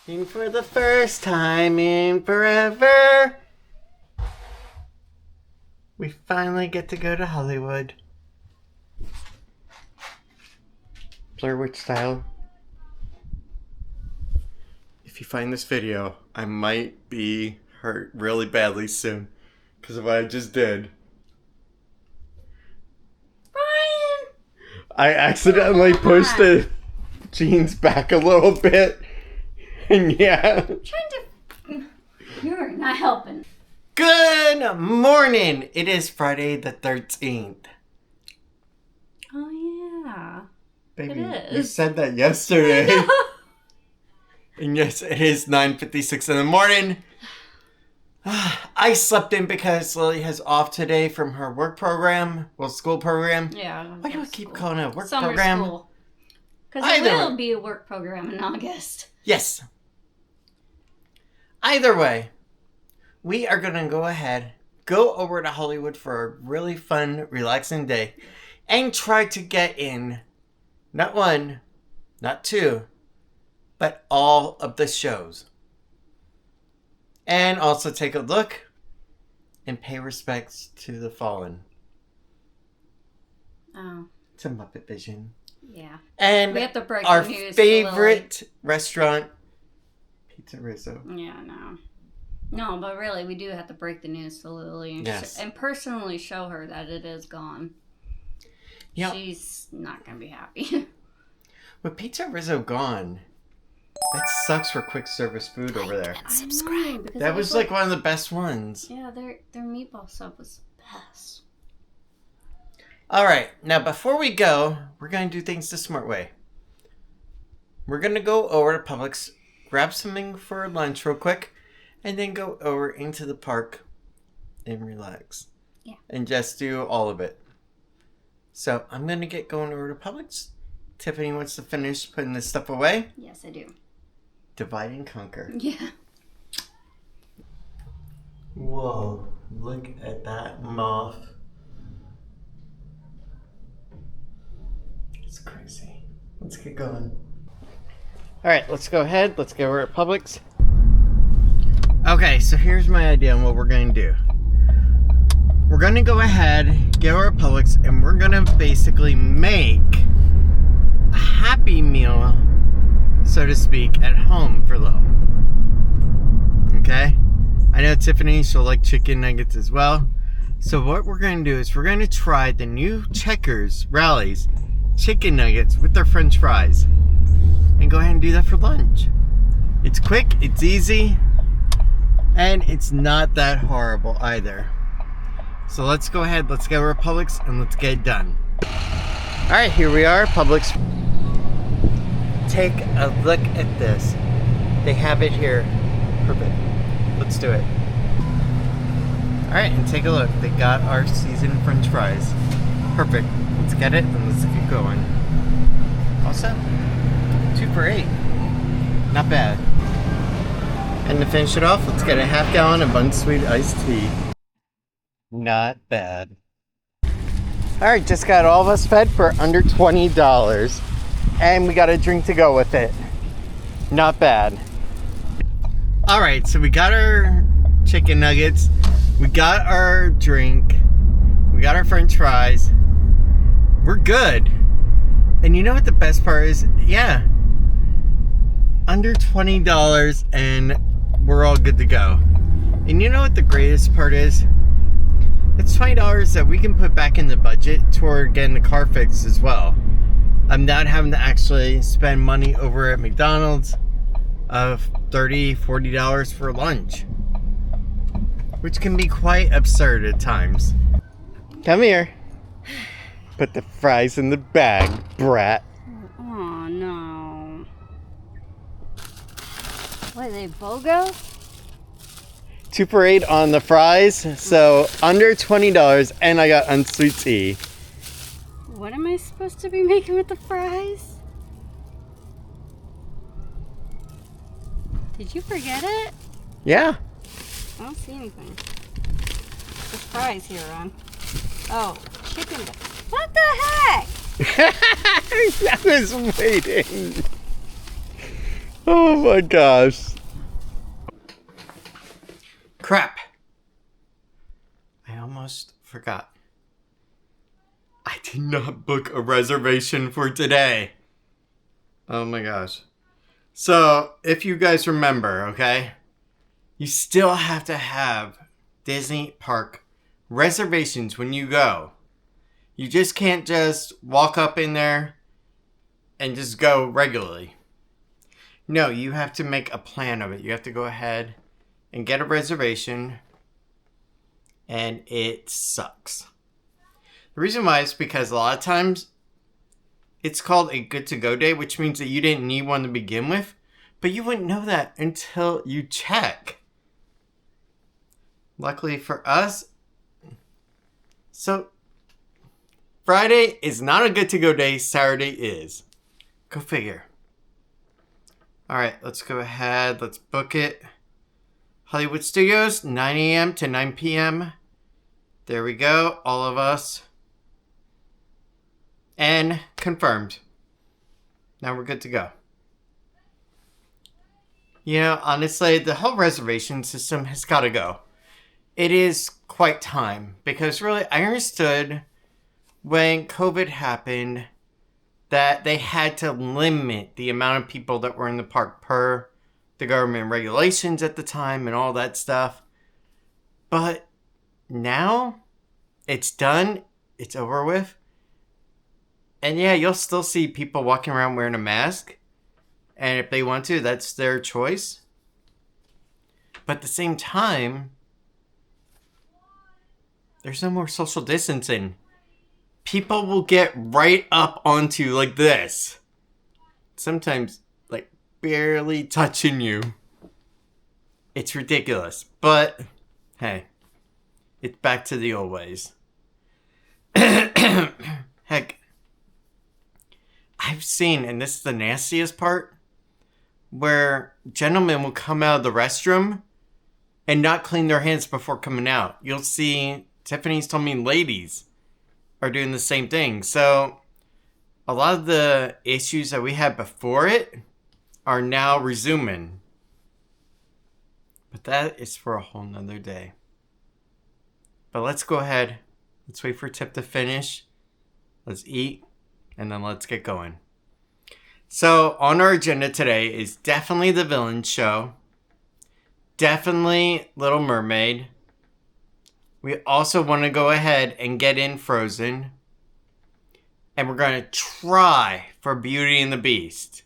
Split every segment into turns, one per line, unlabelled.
And for the first time in forever, we finally get to go to Hollywood. Blair Witch style. If you find this video, I might be hurt really badly soon because of what I just did.
Brian!
I accidentally pushed the jeans back a little bit. And yeah.
I'm trying to... You're not helping.
Good morning. It is Friday the 13th.
Oh, yeah.
Baby,
it is.
You said that yesterday. And yes, it is 9:56 in the morning. I slept in because Lily has off today from her work program. Well, school program.
Yeah.
Why do I keep calling it a work
Summer
program?
School. Because it will be a work program in August.
Yes. Either way, we are going to go ahead, go over to Hollywood for a really fun, relaxing day, and try to get in, not one, not two, but all of the shows. And also take a look and pay respects to the fallen.
Oh.
It's a Muppet Vision.
Yeah.
And
we have to break
our
the news
favorite restaurant, Pizza Rizzo.
Yeah, no. No, but really, we do have to break the news to Lily and,
yes.
and personally show her that it is gone.
Yep.
She's not going to be happy.
With Pizza Rizzo gone, that sucks for quick service food over there.
And subscribe.
That was like one of the best ones.
Yeah, their meatball sub was the best.
Alright, now before we go, we're going to do things the smart way. We're going to go over to Publix, grab something for lunch real quick, and then go over into the park and relax.
Yeah.
And just do all of it. So I'm going to get going over to Publix. Tiffany wants to finish putting this stuff away.
Yes, I do.
Divide and conquer.
Yeah.
Whoa, look at that moth. It's crazy. Let's get going. Alright, let's go ahead. Let's go over at Publix. Okay, so here's my idea on what we're going to do. We're going to go ahead, get over at Publix, and we're going to basically make a Happy Meal, so to speak, at home for Lil. Okay? I know Tiffany, she'll like chicken nuggets as well. So what we're going to do is we're going to try the new Checkers Rallies chicken nuggets with their french fries. And go ahead and do that for lunch. It's quick, it's easy, and it's not that horrible either. So let's go ahead, let's go over to Publix, and let's get it done. Alright, here we are, Publix. Take a look at this. They have it here. Perfect. Let's do it. Alright, and take a look. They got our seasoned french fries. Perfect. Let's get it, and let's keep going. Also, 2 for $8. Not bad. And to finish it off, let's get a half gallon of unsweet iced tea. Not bad. Alright, just got all of us fed for under $20. And we got a drink to go with it. Not bad. Alright, so we got our chicken nuggets. We got our drink. We got our french fries. We're good. And you know what the best part is? Yeah. Under $20 and we're all good to go. And you know what the greatest part is? It's $20 that we can put back in the budget toward getting the car fixed as well. I'm not having to actually spend money over at McDonald's of $30, $40 for lunch. Which can be quite absurd at times. Come here. Put the fries in the bag, brat.
Oh, no. What, are they BOGO?
2 for $8 on the fries, so under $20, and I got unsweet tea.
What am I supposed to be making with the fries? Did you forget it?
Yeah.
I don't see anything. There's fries here, Ron. Oh, chicken. What the heck?
I was waiting. Oh my gosh. Crap. I almost forgot. I did not book a reservation for today. Oh my gosh. So, if you guys remember, okay, you still have to have Disney park reservations when you go. You just can't just walk up in there and just go regularly. No, you have to make a plan of it. You have to go ahead and get a reservation, and it sucks. The reason why is because a lot of times it's called a good to go day, which means that you didn't need one to begin with, but you wouldn't know that until you check. Luckily for us, so Friday is not a good to go day, Saturday is. Go figure. Alright, let's go ahead, let's book it. Hollywood Studios, 9 a.m. to 9 p.m. There we go, all of us. And confirmed. Now we're good to go. You know, honestly, the whole reservation system has got to go. It is quite time. Because really, I understood when COVID happened that they had to limit the amount of people that were in the park per the government regulations at the time and all that stuff. But now it's done. It's over with. And yeah, you'll still see people walking around wearing a mask. And if they want to, that's their choice. But at the same time, there's no more social distancing. People will get right up onto like this. Sometimes like barely touching you. It's ridiculous. But hey, it's back to the old ways. Heck, I've seen, and this is the nastiest part, where gentlemen will come out of the restroom and not clean their hands before coming out. You'll see, Tiffany's told me ladies are doing the same thing. So a lot of the issues that we had before it are now resuming. But that is for a whole nother day. But let's go ahead. Let's wait for Tip to finish. Let's eat. And then let's get going. So on our agenda today is definitely the villain show. Definitely Little Mermaid. We also want to go ahead and get in Frozen. And we're going to try for Beauty and the Beast.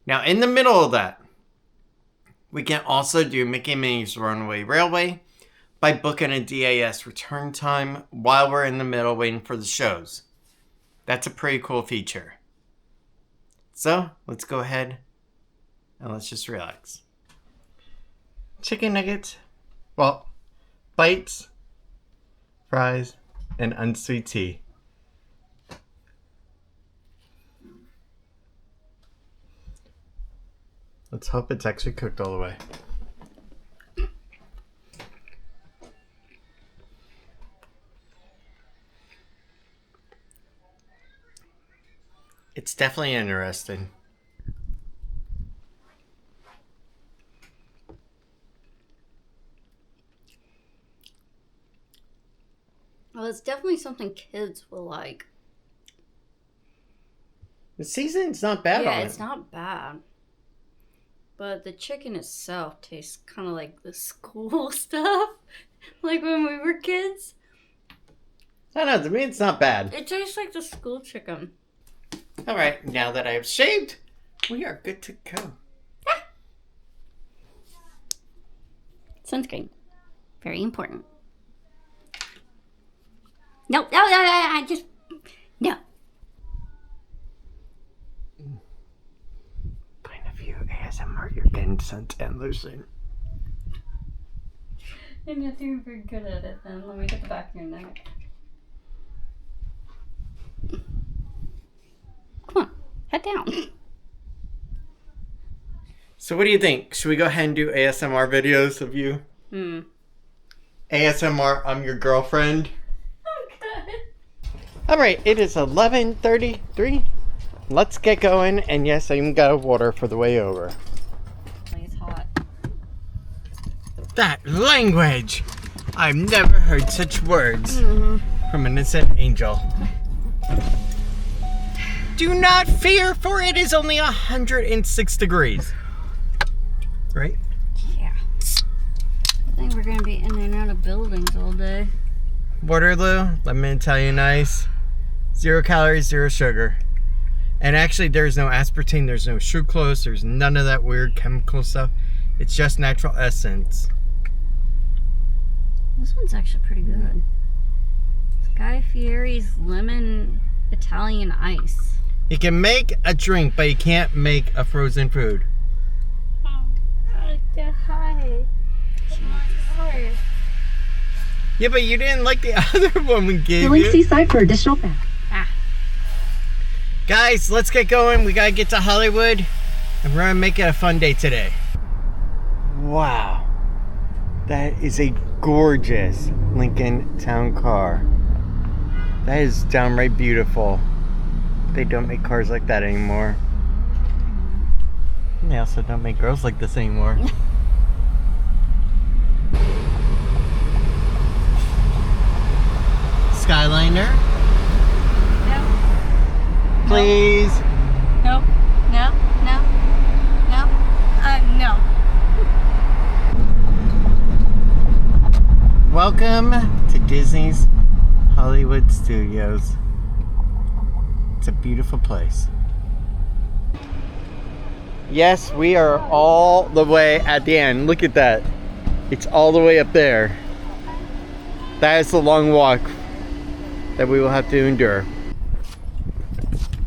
Now in the middle of that, we can also do Mickey and Minnie's Runaway Railway by booking a DAS return time while we're in the middle waiting for the shows. That's a pretty cool feature. So, let's go ahead and let's just relax. Chicken nuggets, well, bites, fries, and unsweet tea. Let's hope it's actually cooked all the way. It's definitely interesting.
Well, it's definitely something kids will like.
The seasoning's not bad on it.
Yeah, it's not bad. But the chicken itself tastes kind of like the school stuff. Like when we were kids.
I don't know, to me it's not bad.
It tastes like the school chicken.
Alright, now that I have shaved, we are good to go.
Sunscreen. Very important. No, I just... No.
Point of view ASMR, you're getting sent and losing.
You're not doing very good at it then. Let me get the back of your neck. Come on, head down.
So what do you think? Should we go ahead and do ASMR videos of you? ASMR, I'm your girlfriend.
Okay.
Alright, it is 11:33. let's get going. And yes, I even got water for the way over.
It's hot.
That language! I've never heard such words from an innocent angel. Do not fear, for it is only 106 degrees. Right?
Yeah. I think we're gonna be in and out of buildings all day.
Waterloo, let me tell you nice. 0 calories, 0 sugar. And actually there's no aspartame, there's no sucrose, there's none of that weird chemical stuff. It's just natural essence.
This one's actually pretty good. It's Guy Fieri's lemon Italian ice.
You can make a drink, but you can't make a frozen food.
Hi.
Yeah, but you didn't like the other one we gave
Filling
you.
seaside for additional facts.
Guys, let's get going. We gotta get to Hollywood, and we're gonna make it a fun day today. Wow. That is a gorgeous Lincoln Town Car. That is downright beautiful. They don't make cars like that anymore. And they also don't make girls like this anymore. Skyliner,
No.
please.
No. No. No. No. No.
Welcome to Disney's Hollywood Studios. It's a beautiful place. Yes, we are all the way at the end. Look at that. It's all the way up there. That is the long walk that we will have to endure.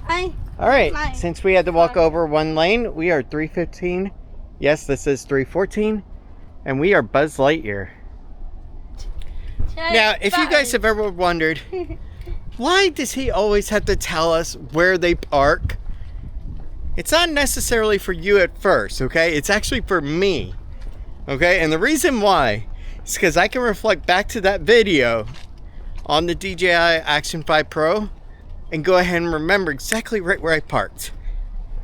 Hi.
All right,
Hi.
since we had to walk over one lane, we are 315. Yes, this is 314. And we are Buzz Lightyear. Now, if you guys have ever wondered, why does he always have to tell us where they park? It's not necessarily for you at first, okay? It's actually for me, okay? And the reason why is because I can reflect back to that video on the DJI Action 5 Pro and go ahead and remember exactly right where I parked.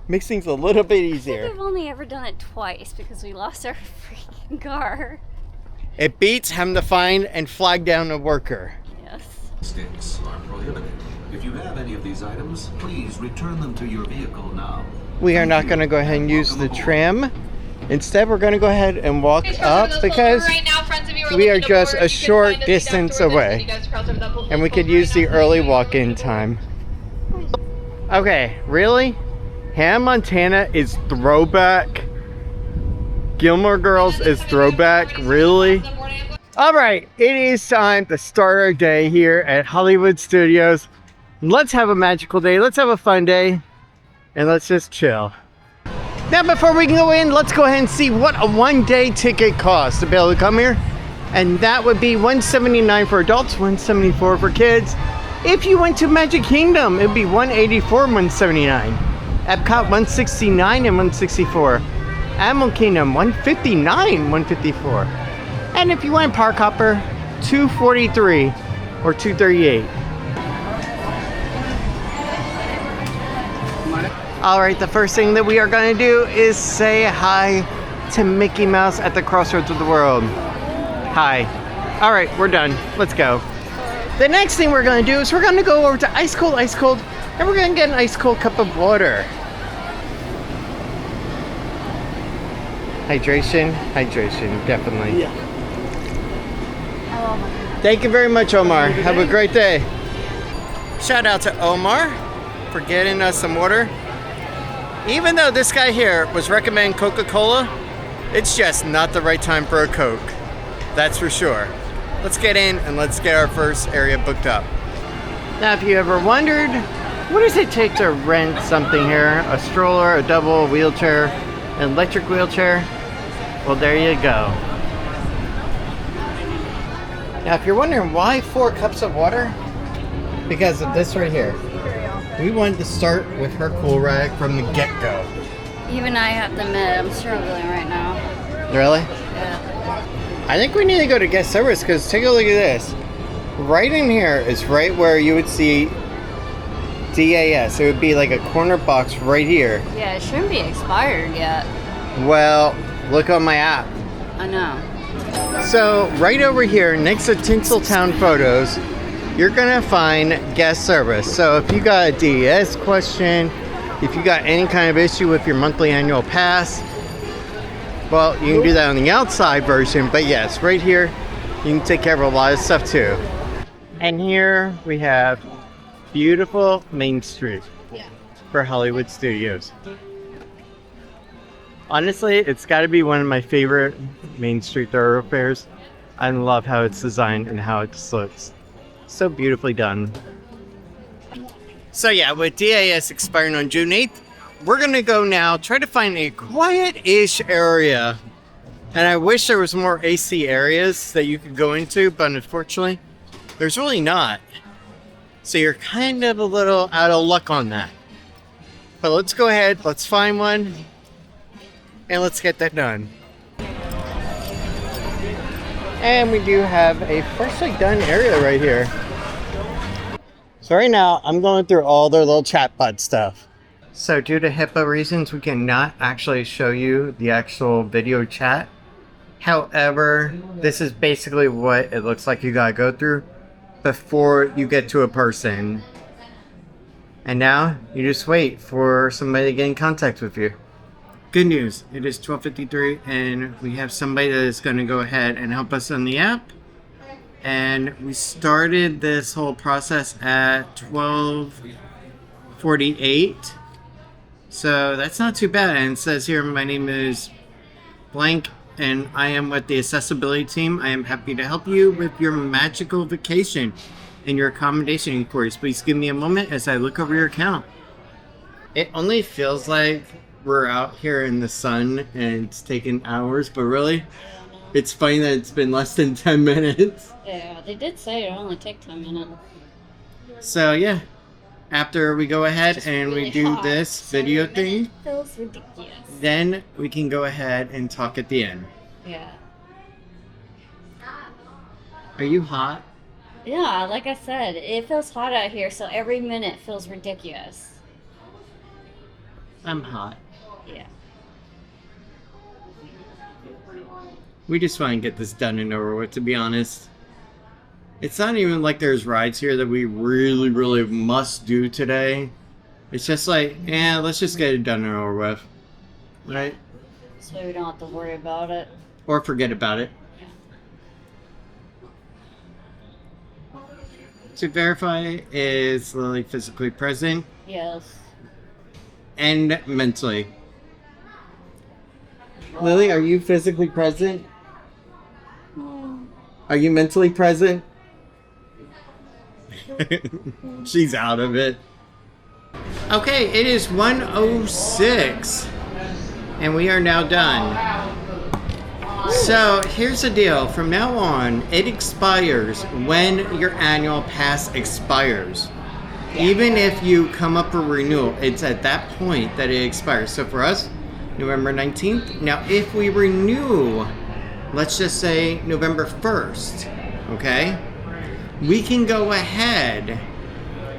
Makes things a little bit
I think
easier.
we've only ever done it twice because we lost our freaking car.
It beats having to find and flag down a worker.
Yes.
Sticks are prohibited. If you have any of these items, please return them to your vehicle now.
We are not going to go ahead and use the tram. Instead, we're going to go ahead and walk up because we are just a short distance away. And we could use the early walk-in time. Okay, really? Hannah Montana is throwback? Gilmore Girls is throwback? Really? Alright, it is time to start our day here at Hollywood Studios. Let's have a magical day. Let's have a fun day. And let's just chill. Now before we can go in, let's go ahead and see what a one-day ticket costs to be able to come here. And that would be $179 for adults, $174 for kids. If you went to Magic Kingdom, it would be $184, $179. Epcot, $169 and $164. Animal Kingdom, $159, $154. And if you went Park Hopper, $243 or $238. Alright, the first thing that we are going to do is say hi to Mickey Mouse at the crossroads of the world. Hi. Alright, we're done. Let's go. The next thing we're going to do is we're going to go over to Ice Cold, and we're going to get an ice cold cup of water. Hydration, definitely.
Yeah.
Thank you very much, Omar. Have a great day. Shout out to Omar for getting us some water. Even though this guy here was recommending Coca-Cola, it's just not the right time for a Coke. That's for sure. Let's get in and let's get our first area booked up. Now, if you ever wondered, what does it take to rent something here? A stroller, a double, a wheelchair, an electric wheelchair? Well, there you go. Now, if you're wondering why 4 cups of water, because of this right here. We wanted to start with her cool rag from the get-go.
Even I have to admit, I'm struggling right now.
Really?
Yeah.
I think we need to go to guest service because take a look at this. Right in here is right where you would see DAS. It would be like a corner box right here.
Yeah, it shouldn't be expired yet.
Well, look on my app.
I know.
So right over here next to Tinseltown Photos, you're gonna find guest service. So if you got a DES question, if you got any kind of issue with your monthly annual pass, well, you can do that on the outside version, but yes, right here you can take care of a lot of stuff too. And here we have beautiful Main Street for Hollywood Studios. Honestly, it's got to be one of my favorite Main Street thoroughfares. I love how it's designed and how it just looks so beautifully done. So yeah, with DAS expiring on June 8th, we're gonna go now try to find a quiet-ish area. And I wish there was more AC areas that you could go into, but unfortunately, there's really not. So you're kind of a little out of luck on that. But let's go ahead, let's find one, and let's get that done. And we do have a freshly done area right here. So right now, I'm going through all their little chatbot stuff. So due to HIPAA reasons, we cannot actually show you the actual video chat. However, this is basically what it looks like you gotta go through before you get to a person. And now, you just wait for somebody to get in contact with you. Good news, it is 12:53 and we have somebody that is going to go ahead and help us on the app. And we started this whole process at 12:48. So that's not too bad. And it says here, my name is blank and I am with the accessibility team. I am happy to help you with your magical vacation and your accommodation inquiries. Please give me a moment as I look over your account. It only feels like we're out here in the sun and it's taken hours, but really, it's funny that it's been less than 10 minutes.
Yeah, they did say it'll only take 10 minutes.
So yeah, after we go ahead and
really
we do
hot.
this video thing,
It feels ridiculous.
then we can go ahead and talk at the end.
Yeah.
Are you hot?
Yeah, like I said, it feels hot out here, so every minute feels ridiculous.
I'm hot.
Yeah.
We just want to get this done and over with, to be honest. It's not even like there's rides here that we really, really must do today. It's just like, let's just get it done and over with. Right?
So we don't have to worry about it.
Or forget about it. To verify, is Lily physically present?
Yes.
And mentally. Lily, are you physically present? Are you mentally present? She's out of it. Okay, it is 1:06 and we are now done. So here's the deal. From now on, it expires when your annual pass expires. Even if you come up for renewal, it's at that point that it expires. So for us, November 19th. Now, if we renew, let's just say November 1st, okay? We can go ahead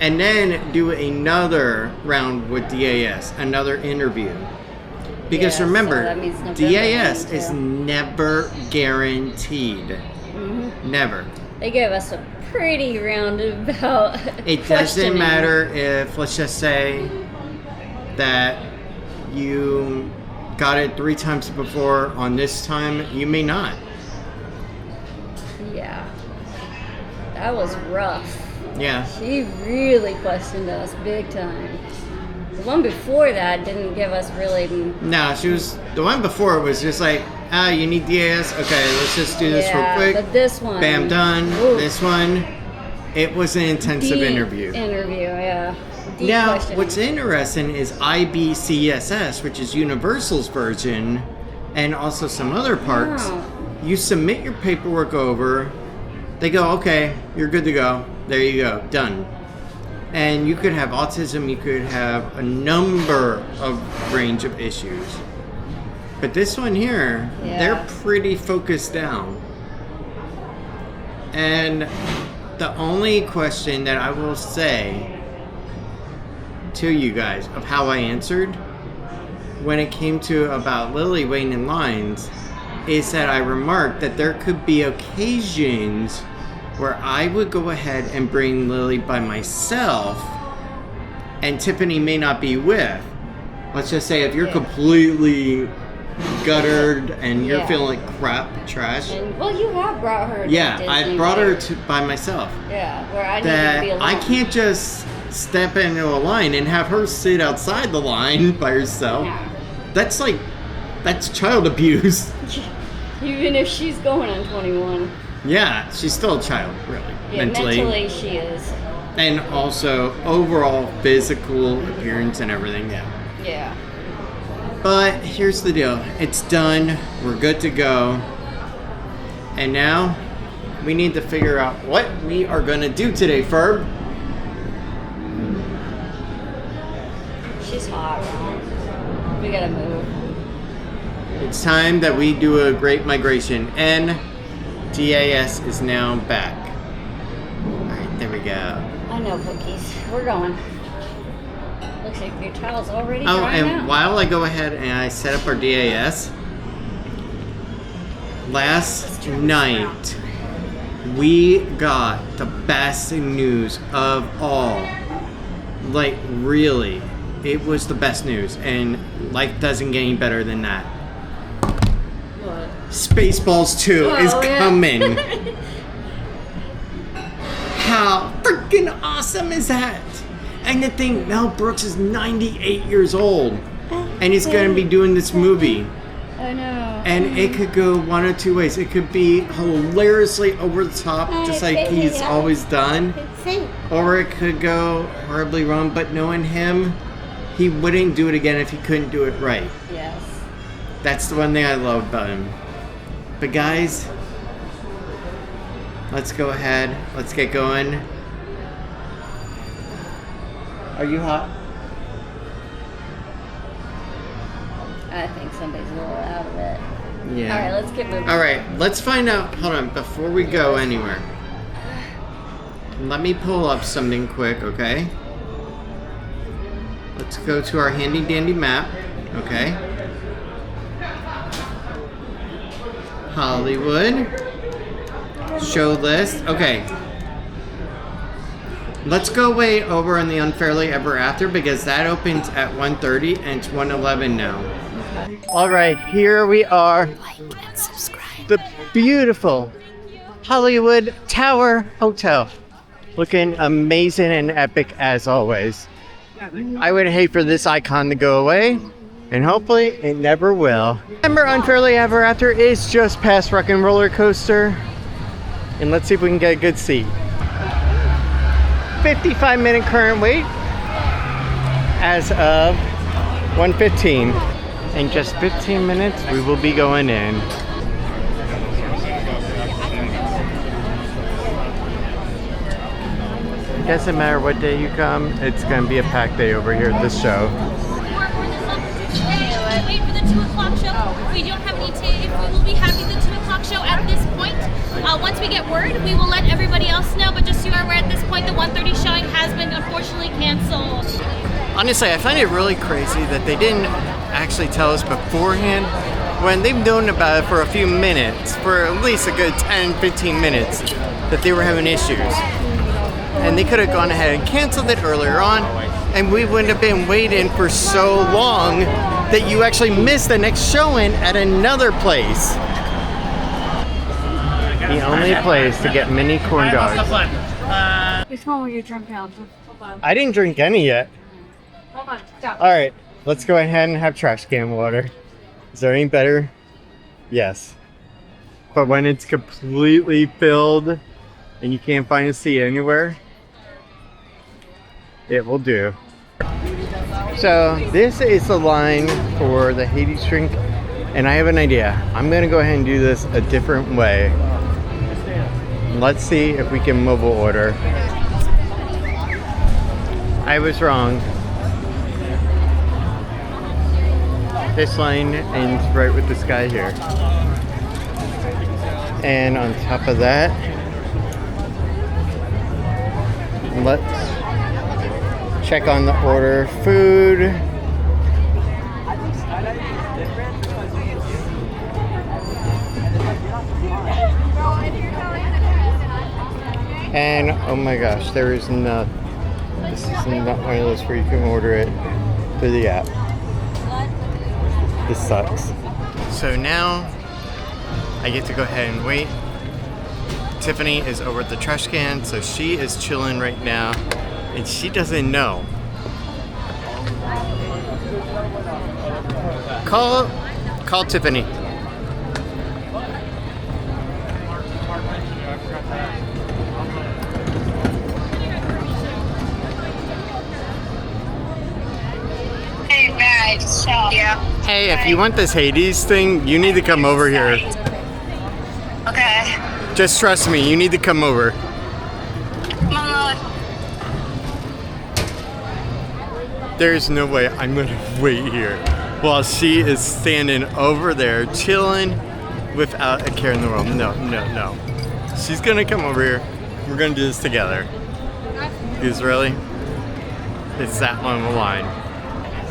and then do another round with DAS, another interview. Because
Yeah,
remember,
so that means November
DAS
then,
is
too.
never guaranteed.
Mm-hmm.
Never.
They gave us a pretty roundabout.
It doesn't
questioning.
matter if, let's just say, that you got it 3 times before on this time, you may not.
Yeah. That was rough.
Yeah.
She really questioned us big time. The one before that didn't give us really.
No, the one before was just like, you need DAS? Okay, let's just do this real quick.
But this one.
Bam, done.
Ooh.
This one, it was an intensive
Deep
interview.
Yeah. Deep
Now,
questioning.
what's interesting is IBCSS, which is Universal's version, and also some other parks.
Wow.
You submit your paperwork over, they go, okay, you're good to go. There you go, done. And you could have autism, you could have a number of range of issues. But this one here, they're pretty focused down. And the only question that I will say to you guys of how I answered when it came to about Lilli waiting in lines is that I remarked that there could be occasions where I would go ahead and bring Lilli by myself and Tiffany may not be with. Let's just say if you're completely guttered and you're feeling like crap, trash.
And, well, you have brought her to
Yeah, I
Disney
brought her
World.
to by myself.
Yeah, where I need
That
to be alone.
I can't just step into a line and have her sit outside the line by herself.
Yeah.
That's child abuse.
Even if she's going on 21.
Yeah, she's still a child, really.
Yeah, mentally she is.
And also overall physical appearance and everything, yeah.
Yeah.
But here's the deal. It's done. We're good to go. And now we need to figure out what we are going to do today, Ferb.
She's hot, Ron. We gotta move.
It's time that we do a great migration. NDAS is now back. Alright, there we go.
I know, Cookies. We're going. Looks like your towel's already
Oh,
drying
and
out.
while I go ahead and I set up our DAS, last night we got the best news of all. Like, really, it was the best news, and life doesn't get any better than that.
What?
Spaceballs 2 is
yeah.
coming. How freaking awesome is that? And the thing, Mel Brooks is 98 years old, and he's going to be doing this movie.
I know.
And it could go one of two ways. It could be hilariously over the top, just like he's always done. Or it could go horribly wrong, but knowing him, he wouldn't do it again if he couldn't do it right.
Yes.
That's the one thing I love about him. But guys, let's go ahead. Let's get going. Are you hot?
I think somebody's a little out of it.
Yeah.
Alright, let's get moving.
Alright, let's find out. Hold on, before we go anywhere. Let me pull up something quick, okay? Let's go to our handy dandy map, okay? Hollywood. Show list. Okay. Let's go way over on the Unfairly Ever After because that opens at 1:30 and it's 1:11 now. Alright, here we are.
Like and subscribe.
The beautiful Hollywood Tower Hotel. Looking amazing and epic as always. I would hate for this icon to go away, and hopefully it never will. Remember, Unfairly Ever After is just past Rock and Roller Coaster. And let's see if we can get a good seat. 55-minute current wait as of 1:15. In just 15 minutes, we will be going in. It doesn't matter what day you come, it's going to be a packed day over here at this show.
Wait for the 2 o'clock show. We don't have any tickets. We will be having the 2 o'clock show at this point. Once we get word, we will let everybody else know. But just so you are aware, at this point, the 1:30 showing has been unfortunately canceled.
Honestly, I find it really crazy that they didn't actually tell us beforehand when they've known about it for a few minutes, for at least a good 10-15 minutes, that they were having issues. And they could have gone ahead and canceled it earlier on, and we wouldn't have been waiting for so long that you actually missed the next showing at another place. The only place to get mini corn dogs.
Which one were you drunk out? Hold on.
I didn't drink any yet.
Hold on. Stop.
Alright, let's go ahead and have trash can water. Is there any better? Yes. But when it's completely filled and you can't find a seat anywhere, it will do. So this is the line for the Hades drink, and I have an idea. I'm gonna go ahead and do this a different way. Let's see if we can mobile order. I was wrong. This line ends right with this guy here. And on top of that, let's check on the order food. And oh my gosh, there is not. This is not one of those where you can order it through the app. This sucks. So now I get to go ahead and wait. Tiffany is over at the trash can, so she is chilling right now, and she doesn't know. Call Tiffany. Hey, if you want this Hades thing, you need to come over here.
Okay.
Just trust me, you need to come over. There's no way I'm gonna wait here while she is standing over there chilling without a care in the world. No. She's gonna come over here. We're gonna do this together. Because really, it's that one on the line.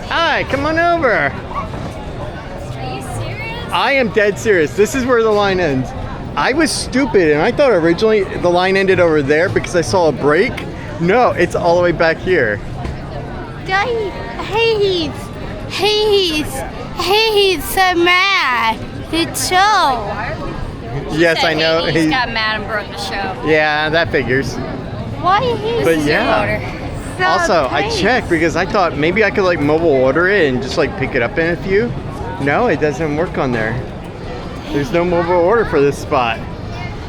Hi, come on over.
Are you serious?
I am dead serious. This is where the line ends. I was stupid and I thought originally the line ended over there because I saw a break. No, it's all the way back here.
He's so mad. It's so.
Yes, I know.
He got mad and broke the show.
Yeah, that figures.
Why he?
But yeah. Also, I checked because I thought maybe I could like mobile order it and just like pick it up in a few. No, it doesn't work on there. There's no mobile order for this spot.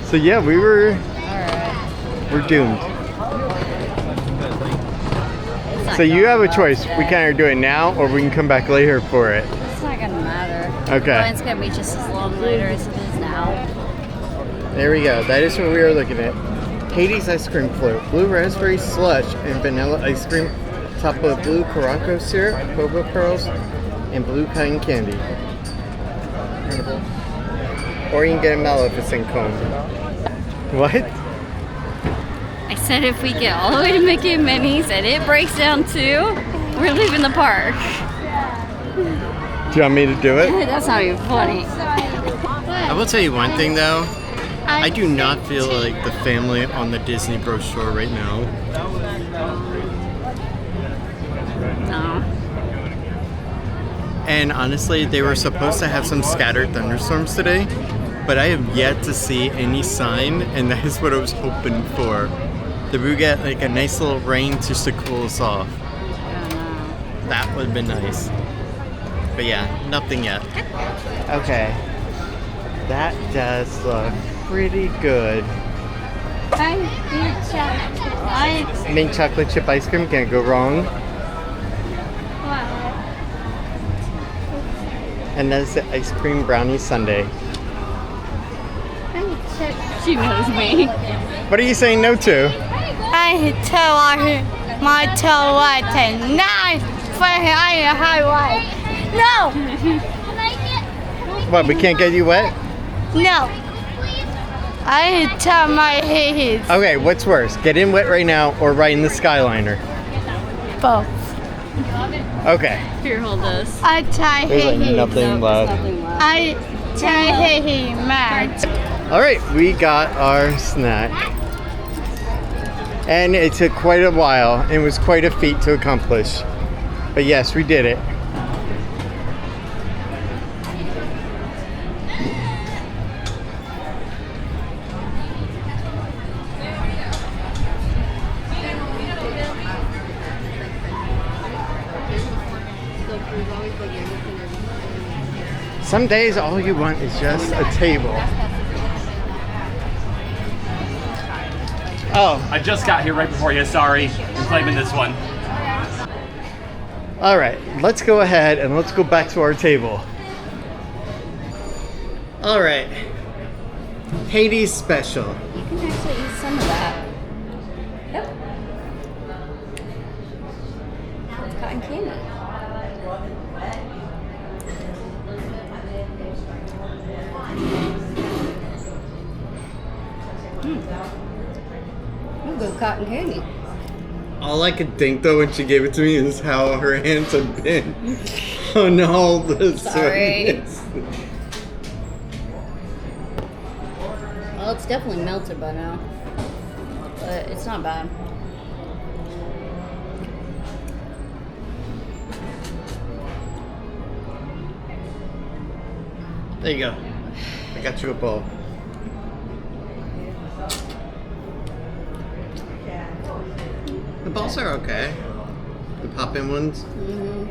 So yeah, we're doomed. So you have a choice. We can either do it now or we can come back later for it.
It's not gonna matter.
Okay.
The line's gonna be just as long later as it is now.
There we go. That is what we are looking at. Hades ice cream float, blue raspberry slush, and vanilla ice cream, topped with blue Caraco syrup, boba pearls, and blue cotton candy. Or you can get a mellow if it's in cone. What?
I said if we get all the way to Mickey and Minnie's and it breaks down too, we're leaving the park.
Do you want me to do it?
That's not even funny.
I will tell you one thing though. I do not feel like the family on the Disney brochure right now.
No.
And honestly, they were supposed to have some scattered thunderstorms today, but I have yet to see any sign, and that is what I was hoping for. That we get like a nice little rain just to cool us off. That would have been nice. But yeah, nothing yet. Okay. That does look pretty good. Mint chocolate chip ice cream, can't go wrong. And that's the ice cream brownie sundae.
She knows me.
What are you saying no to?
I tell my toe and nine for highway. No,
What, we can't get you wet?
no. I tell my head
Okay, what's worse? Get in wet right now or right in the Skyliner?
both.
Okay.
Here, hold this.
I try
There's like
head.
nothing left.
I try head mad.
Alright, we got our snack. And it took quite a while and it was quite a feat to accomplish. But yes, we did it. Some days all you want is just a table. Oh,
I just got here right before you, sorry. I'm claiming this one.
all right, let's go ahead and let's go back to our table. All right, Hades special.
You can actually eat some of that. Yep. It's cotton candy. We'll go cotton candy.
All I could think though when she gave it to me is how her hands have been on all the
Sorry.
sweetness.
Well, it's definitely melted by now. But it's not bad.
There you go. I got you a bowl. The balls are okay. The pop-in ones.
Mm-hmm.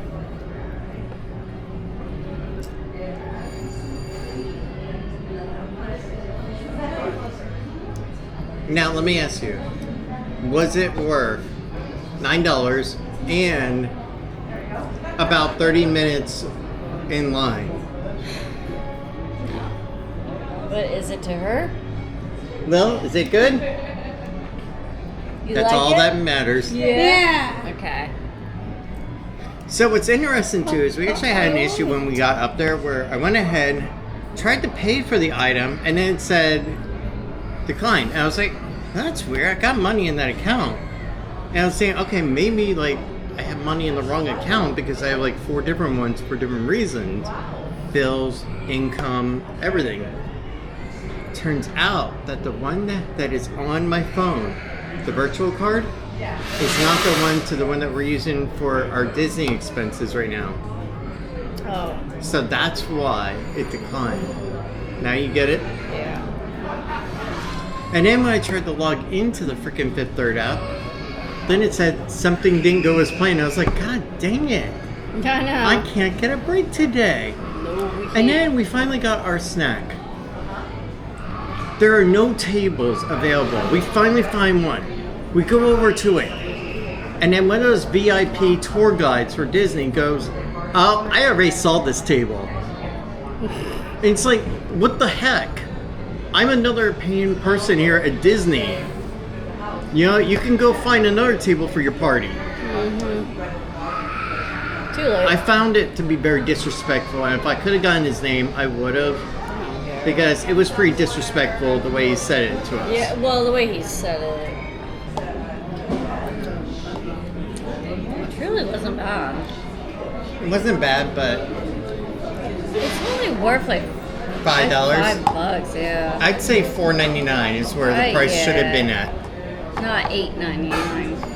Now let me ask you, was it worth $9 and about 30 minutes in line?
But is it to her?
Well, is it good?
You
That's
like
all
it?
that matters.
Yeah. Okay.
So what's interesting too is we actually had an issue when we got up there where I went ahead, tried to pay for the item, and then it said decline. And I was like, that's weird. I got money in that account. And I was saying, okay, maybe like I have money in the wrong account because I have like 4 different ones for different reasons. Bills, income, everything. Turns out that the one that is on my phone, the virtual card, is not the one to the one that we're using for our Disney expenses right now.
Oh.
So that's why it declined. Now you get it?
Yeah.
And then when I tried to log into the freaking Fifth Third app, then it said something didn't go as planned. I was like, God dang it.
I know.
I can't get a break today.
No, we can't.
And then we finally got our snack. There are no tables available. We finally find one. We go over to it. And then one of those VIP tour guides for Disney goes, oh, I already saw this table. And it's like, what the heck? I'm another paying person here at Disney. You know, you can go find another table for your party.
Mm-hmm. Too late.
I found it to be very disrespectful, and if I could have gotten his name, I would have. Because it was pretty disrespectful the way he said it to us.
Yeah, well, the way he said it. It really wasn't bad.
It wasn't bad, but
It's only worth like
$5.
$5, yeah.
I'd say $4.99 is where the price should have been at.
Not $8.99.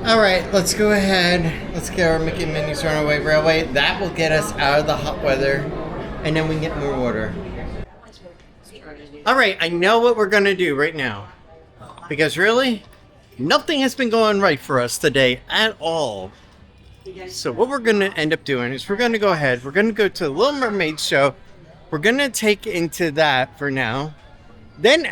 All right, let's go ahead. Let's get our Mickey and Minnie's Runaway Railway. That will get us out of the hot weather, and then we can get more water. All right, I know what we're gonna do right now, because really, nothing has been going right for us today at all. So what we're gonna end up doing is we're gonna go ahead. We're gonna go to the Little Mermaid show. We're gonna take into that for now. Then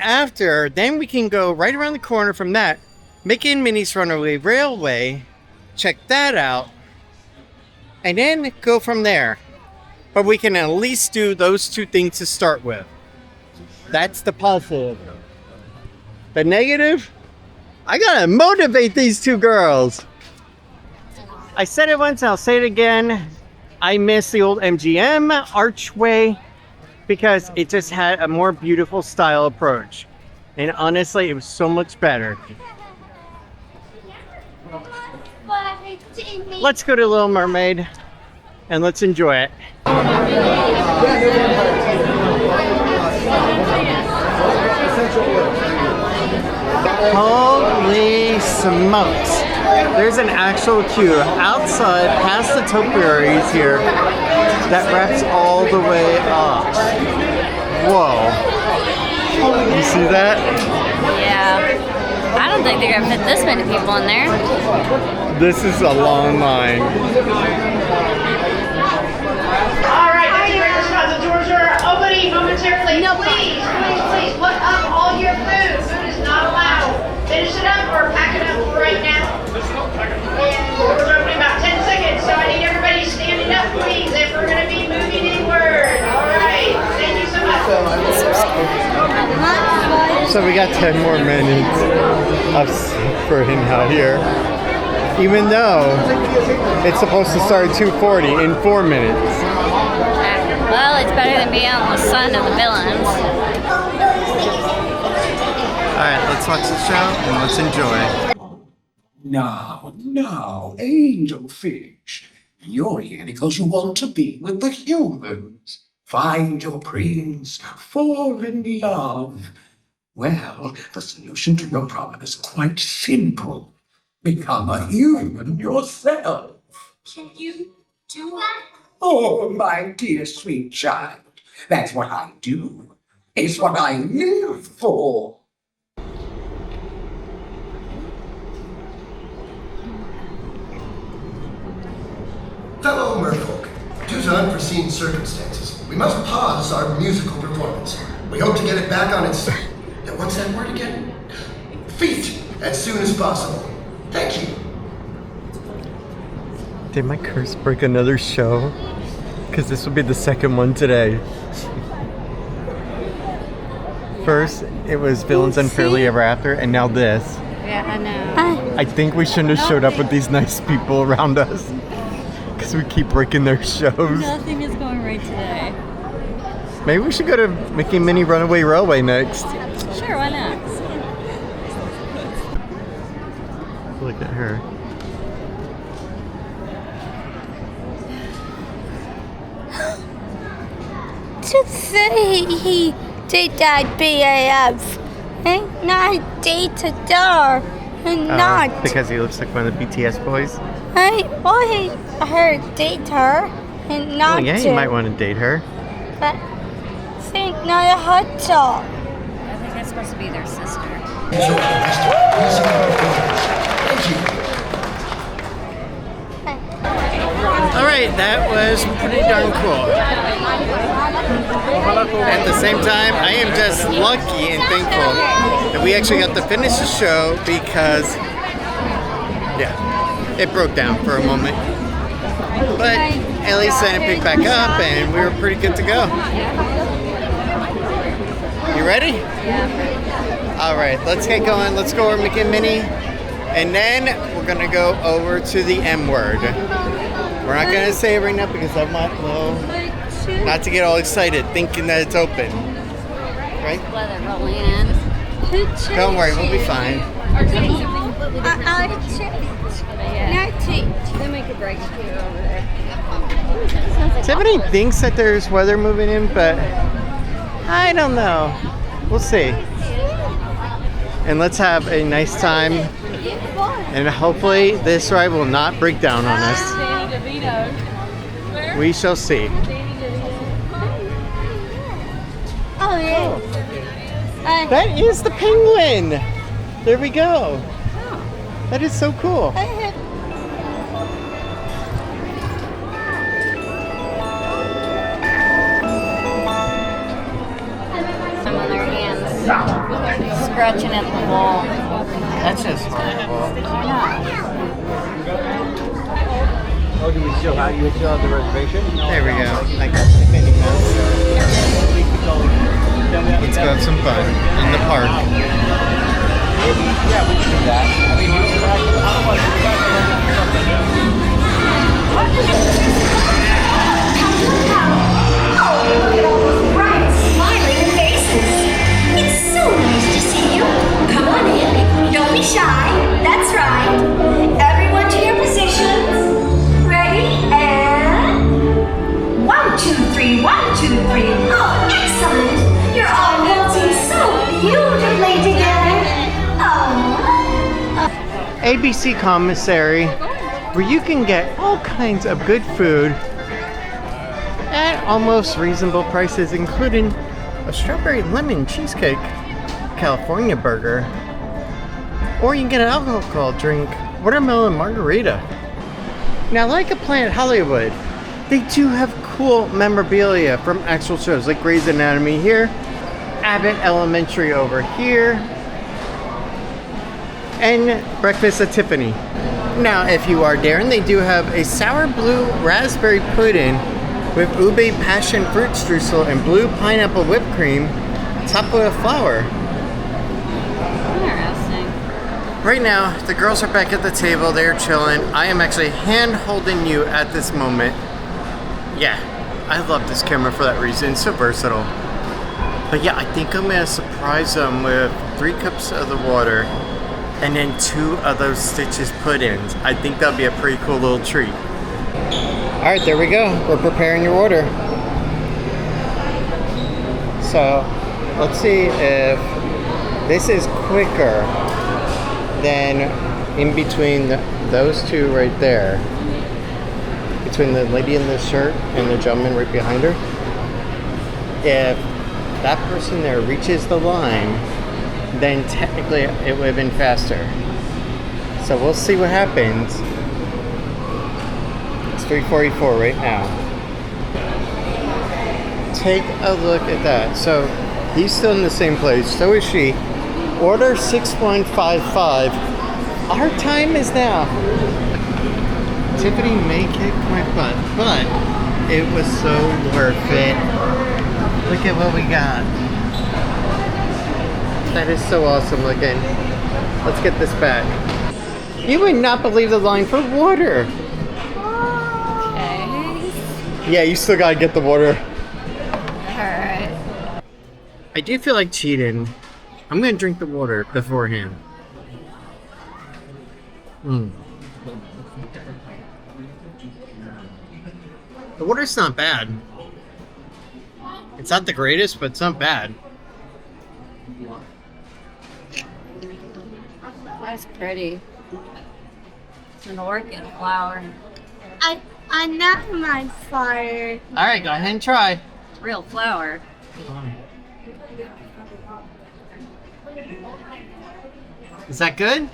we can go right around the corner from that. Mickey and Minnie's Runaway Railway, check that out, and then go from there. But we can at least do those 2 things to start with. That's the positive. The negative? I gotta motivate these 2 girls. I said it once, I'll say it again. I miss the old MGM archway because it just had a more beautiful style approach. And honestly, it was so much better. Let's go to Little Mermaid and let's enjoy it. Holy smokes. There's an actual queue outside past the topiaries here that wraps all the way up. Whoa. You see that?
Yeah. I don't think they're gonna fit this many people in there.
This is a long line.
Alright, the doors are opening momentarily. No, please put up all your food. Food is not allowed. Finish it up or pack it up right now. And doors are opening about 10 seconds, so I need everybody standing up, please, if we're going to be moving inward. Alright, thank you so much.
So we got 10 more minutes of suffering out here. Even though it's supposed to start at 2:40 in 4 minutes.
Well, it's better than being on the son of the villains.
Alright, let's watch the show and let's enjoy.
Now, angelfish. You're here because you want to be with the humans. Find your prince. Fall in love. Well, the solution to your problem is quite simple. Become a human yourself.
Can you do that?
Oh, my dear sweet child. That's what I do. It's what I live for.
Fellow merfolk, due to unforeseen circumstances, we must pause our musical performance. We hope to get it back on its... what's that word again? Feet, as soon as possible. Thank you.
Did my curse break another show? Because this will be the second one today. First, it was Villains Unfairly Ever After, and now this.
Yeah, I know.
I think we shouldn't have showed up with these nice people around us. Because we keep breaking their shows.
Nothing is going right today.
Maybe we should go to Mickey and Minnie Runaway Railway next.
Sure, why not?
Look at her.
To say he did that BAF and not date a door and not.
Because he looks like one of the BTS boys?
Why her date her and not
Oh yeah, you might want to date her.
But think not a hot dog.
I think that's supposed to be their sister.
Enjoy the rest of the musical performance. Thank you.
Alright, that was pretty darn cool. At the same time, I am just lucky and thankful that we actually got to finish the show because, yeah, it broke down for a moment. But at least then it picked back up and we were pretty good to go. You ready? Alright, let's get going. Let's go over Mickey and Minnie. And then we're going to go over to the M word. We're not going to say it right now because I want not to get all excited thinking that it's open. Right?
Weather rolling in.
Don't worry, we'll be fine.
They make a break here over there.
Tiffany thinks that there's weather moving in, but I don't know. We'll see. And let's have a nice time. And hopefully this ride will not break down on us. We shall see.
Oh yeah.
That is the penguin. There we go. That is so cool.
Some of their hands scratching at the wall.
That's just horrible.
Oh, do we still have the reservation?
There we go. I got the Minnie Mouse. Let's go have some fun in the park.
Yeah, we can do that. I mean,
Oh, look at all those bright, smiling faces. It's so nice to see you. Come on in. Don't be shy. That's right. Everyone to your positions. Ready? And 1, 2, 3. 1, 2, 3. Oh, excellent. You're all dancing so beautifully together. Oh.
ABC Commissary, where you can get all kinds of good food at almost reasonable prices, including a strawberry lemon cheesecake California burger, or you can get an alcohol drink, watermelon margarita. Now, like a Planet Hollywood, they do have cool memorabilia from actual shows, like Grey's Anatomy here, Abbott Elementary over here, and Breakfast at Tiffany. Now, if you are daring, they do have a sour blue raspberry pudding with ube passion fruit streusel and blue pineapple whipped cream, topped with flour.
Interesting.
Right now, the girls are back at the table. They're chilling. I am actually hand-holding you at this moment. Yeah, I love this camera for that reason. It's so versatile. But yeah, I think I'm gonna surprise them with 3 cups of the water and then 2 of those stitches put in. I think that'll be a pretty cool little treat. All right, there we go. We're preparing your order. So let's see if this is quicker than in between those two right there. Between the lady in the shirt and the gentleman right behind her. If that person there reaches the line, then technically it would have been faster. So we'll see what happens. It's 3:44 right now. Take a look at that. So he's still in the same place. So is she. Order 6155. Our time is now. Tiffany may kick my butt, but it was so worth it. Look at what we got. That is so awesome looking. Let's get this back. You would not believe the line for water.
Okay.
Yeah, you still gotta get the water.
Alright.
I do feel like cheating. I'm gonna drink the water beforehand. The water's not bad. It's not the greatest, but it's not bad.
That's pretty. It's an orchid flower.
I'm not my fire.
Alright, go ahead and try.
Real flower.
Is that good?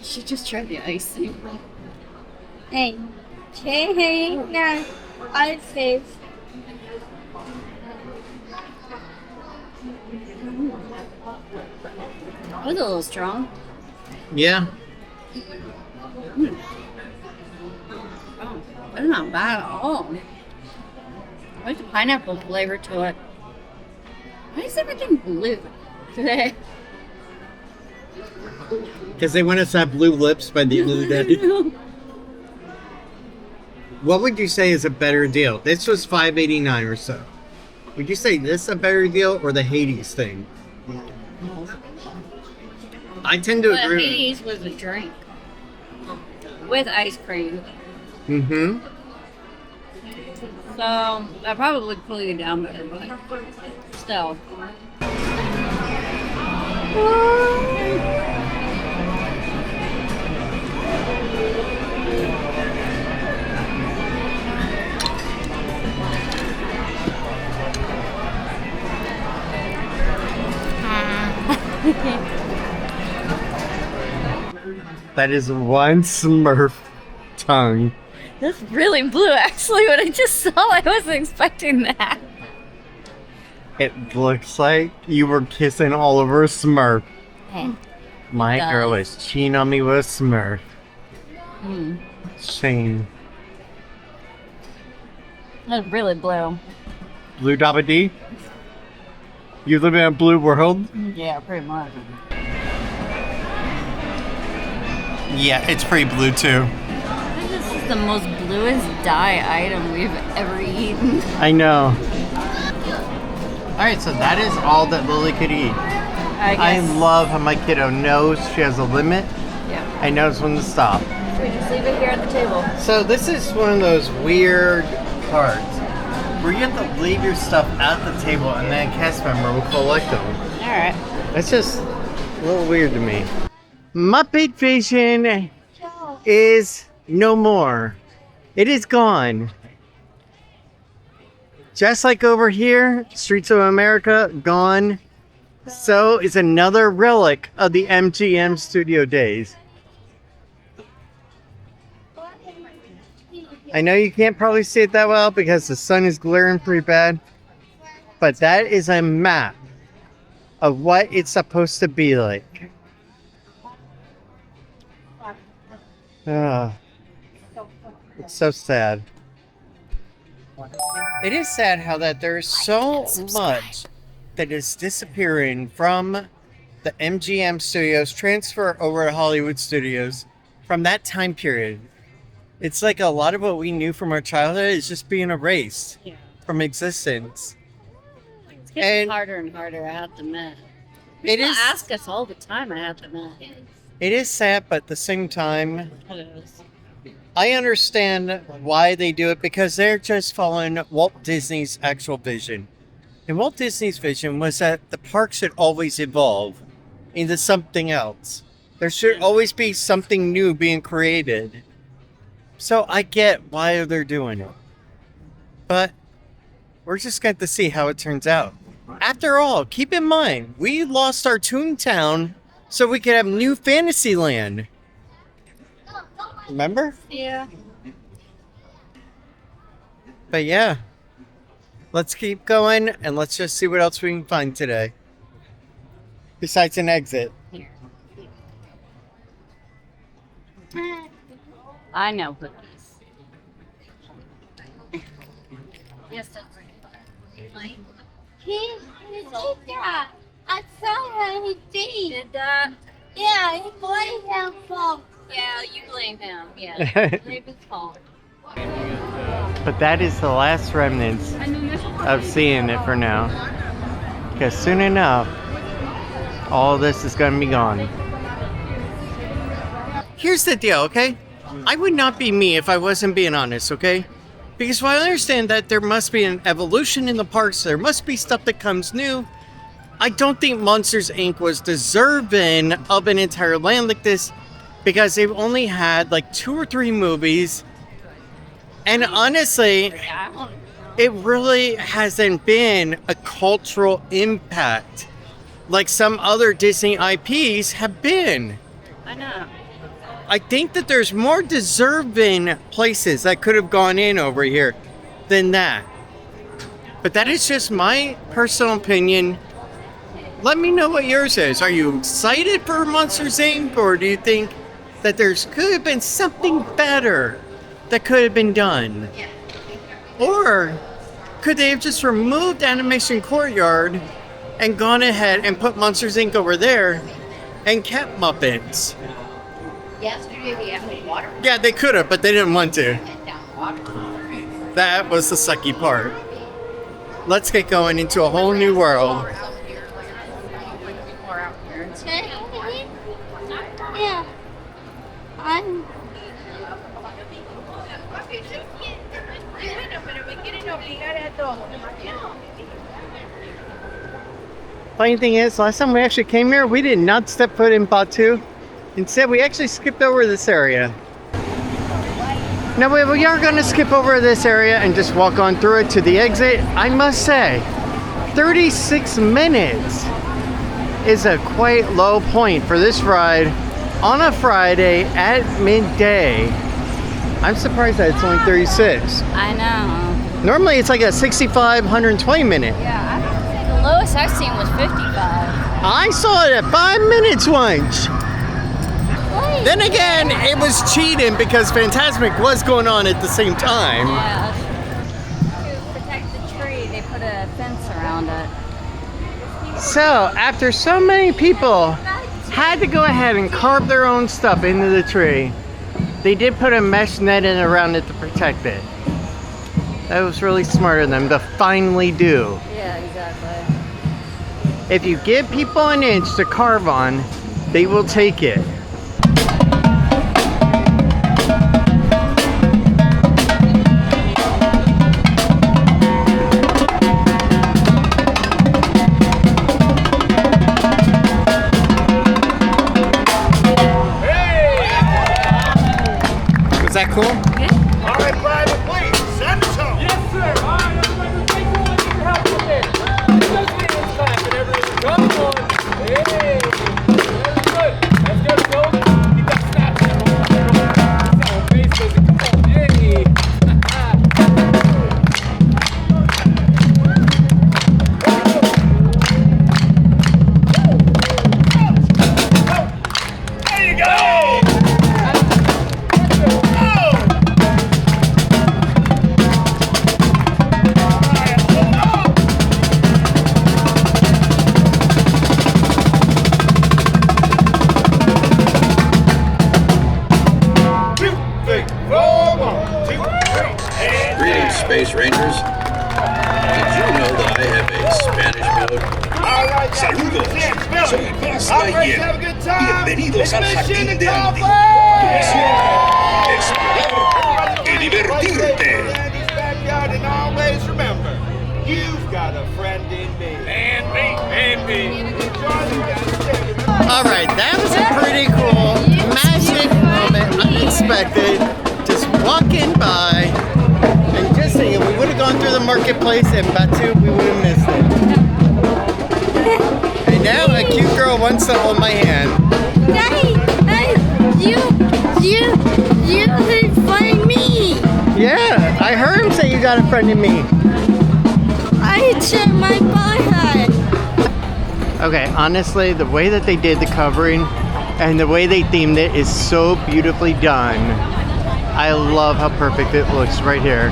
She just tried the icing.
Hey, no, I face.
That was a little strong.
Yeah.
Oh, that's not bad at all. I like the pineapple flavor to it. Why is everything blue today?
Because they want us to have blue lips by the end of the day. What would you say is a better deal? This was $5.89 or so. Would you say this a better deal or the Hades thing? I tend to agree.
Hades was a drink with ice cream.
Mm-hmm.
So that probably cool you down better, but still.
That is one Smurf tongue.
That's really blue, actually. When I just saw, I wasn't expecting that.
It looks like you were kissing all over a Smurf.
Hey.
My girl is cheating on me with a Smurf. Shame.
That's really blue.
Blue Dabba D? You live in a blue world?
Yeah, pretty much.
Yeah, it's pretty blue too.
I think this is the most bluest dye item we've ever eaten.
I know. Alright, so that is all that Lily could eat. I love how my kiddo knows she has a limit.
Yeah.
And knows when to stop.
We just leave it here at the table.
So this is one of those weird parts where you have to leave your stuff at the table and then a cast member will collect them.
Alright.
That's just a little weird to me. Muppet Vision is no more. It is gone. Just like over here, Streets of America, gone. So is another relic of the MGM studio days. I know you can't probably see it that well because the sun is glaring pretty bad. But that is a map of what it's supposed to be like. It's so sad. It is sad how that there's so much that is disappearing from the MGM studios, transfer over to Hollywood studios from that time period. It's like a lot of what we knew from our childhood is just being erased from existence.
It's harder and harder, I have to admit. People ask us all the time, I have to admit.
It is sad, but at the same time,
It is.
I understand why they do it because they're just following Walt Disney's actual vision. And Walt Disney's vision was that the park should always evolve into something else. There should always be something new being created. So I get why they're doing it. But we're just going to see how it turns out. After all, keep in mind, we lost our Toontown so we could have New Fantasyland. Remember?
Yeah.
But yeah, let's keep going and let's just see what else we can find today. Besides an exit.
I know cookies. Yes, that's right.
I saw him. He
Did that?
Yeah, he played him for.
Yeah, you blame him. Yeah, blame his fault.
But that is the last remnants of seeing it for now. Because soon enough, all this is going to be gone. Here's the deal, okay? I would not be me if I wasn't being honest, okay? Because while I understand that there must be an evolution in the parks, there must be stuff that comes new, I don't think Monsters, Inc. was deserving of an entire land like this because they've only had like 2 or 3 movies. And honestly, it really hasn't been a cultural impact like some other Disney IPs have been.
I know.
I think that there's more deserving places that could have gone in over here than that. But that is just my personal opinion. Let me know what yours is. Are you excited for Monsters, Inc. or do you think that there's could have been something better that could have been done? Or could they have just removed Animation Courtyard and gone ahead and put Monsters, Inc. over there and kept Muppets?
Yesterday we had water.
Yeah, they could have, but they didn't want to. That was the sucky part. Let's get going into a whole new world.
Yeah. I'm.
Funny thing is, last time we actually came here, we did not step foot in Batu. Instead, we actually skipped over this area. Now, we are going to skip over this area and just walk on through it to the exit. I must say, 36 minutes is a quite low point for this ride on a Friday at midday. I'm surprised that it's only 36.
I know.
Normally, it's like a 65, 120 minute.
Yeah, I would say the lowest I've seen was 55.
I saw it at 5 minutes once. Then again, it was cheating because Fantasmic was going on at the same time.
Yeah. To protect the tree, they put a fence around it.
So, after so many people had to go ahead and carve their own stuff into the tree, they did put a mesh netting around it to protect it. That was really smart of them to finally do.
Yeah, exactly.
If you give people an inch to carve on, they will take it. Is that cool?
All right, Private, please, send us home.
Yes, sir. All right, everybody, thank you all for your help with this. Those hands clapping, everything. Come on. Hey. Very good. Let's get it going. Keep that snap. Sound face does it. Come on. Hey. There you go.
Greetings, Space Rangers. Did you know that I have a Spanish
Saludos, soy Buzz Lightyear. Bienvenidos al jardín de Andy. Explorar y divertirte.
Alright, that was a pretty cool, magic moment, unexpected. Just walking by and just saying, we would have gone through the marketplace and Batu, we would have missed it. And now a cute girl wants to hold my hand.
Daddy, you could find me.
Yeah, I heard him say you got a friend in me.
I checked my butthead.
Okay, honestly, the way that they did the covering and the way they themed it is so beautifully done. I love how perfect it looks right here.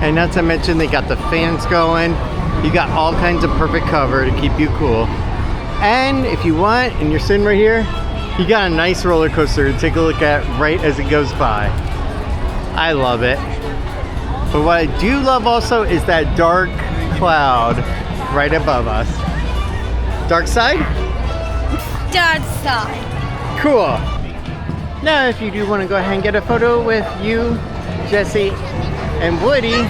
And not to mention they got the fans going. You got all kinds of perfect cover to keep you cool. And if you want, and you're sitting right here, you got a nice roller coaster to take a look at right as it goes by. I love it. But what I do love also is that dark cloud right above us. Dark side?
Dark side.
Cool. Now, if you do want to go ahead and get a photo with you, Jesse, and Woody,